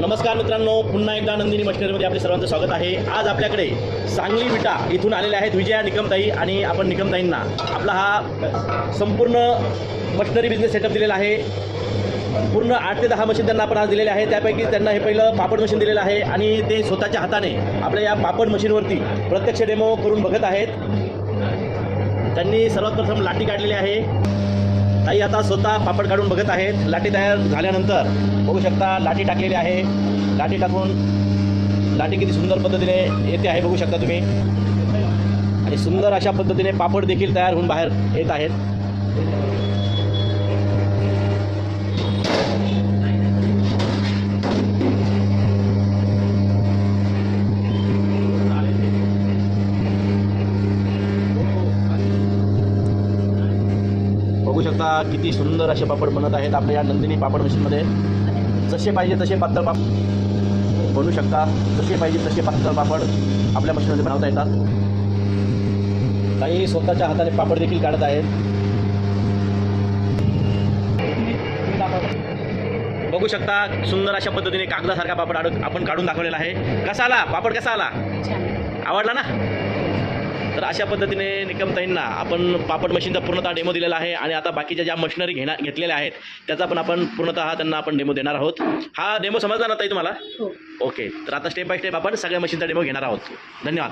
नमस्कार मित्रांनो, पुन्हा एकदा नंदिनी मशिनरीमध्ये आपले सर्वांचं स्वागत आहे। आज आपल्याकडे सांगली विटा इथून आलेले आहेत विजया निकमताई आणि आपण निकमताईंना आपला हा संपूर्ण मशिनरी बिझनेस सेटअप दिलेला आहे। पूर्ण 8 ते 10 मशीन त्यांना आपण आज दिलेले आहे। त्यापैकी त्यांना हे पहिलं पापड मशीन दिलेलं आहे आणि ते स्वतःच्या हाताने आपल्या या पापड मशीनवरती प्रत्यक्ष डेमो करून बघत आहेत। त्यांनी सर्वात प्रथम लाटी काढलेली आहे। ताई आता स्वतः पापड काढून बघत आहेत। लाटी तयार झाल्यानंतर बघू शकता लाटी टाकलेली आहे। लाटी टाकून लाटी किती सुंदर पद्धतीने येते आहे बघू शकता तुम्ही, आणि सुंदर अशा पद्धतीने पापड देखील तयार होऊन बाहेर येत आहेत। बघू शकता किती सुंदर असे पापड बनत आहेत आपल्या या नंदिनी पापड मशीनमध्ये। जसे पाहिजे तसे पातळ पापड बनवू शकता, जसे पाहिजे तसे पातळ पापड आपल्या मशीनमध्ये बनवता येतात। काही स्वतःच्या हाताने पापड देखील काढत आहेत। बघू शकता सुंदर अशा पद्धतीने कागदासारखा पापड आपण काढून दाखवलेला आहे। कसा आला पापड, कसा आला, आवडला ना? तर अशा पद्धतीने निकमताईंना आपण पापड मशीनचा पूर्णतः डेमो दिलेला आहे आणि आता बाकीच्या ज्या मशिनरी घेतलेल्या आहेत त्याचा पण आपण पूर्णतः त्यांना आपण डेमो देणार आहोत। हा डेमो समजला ना ताई तुम्हाला? ओके, तर आता स्टेप बाय स्टेप आपण सगळ्या मशीनचा डेमो घेणार आहोत। धन्यवाद।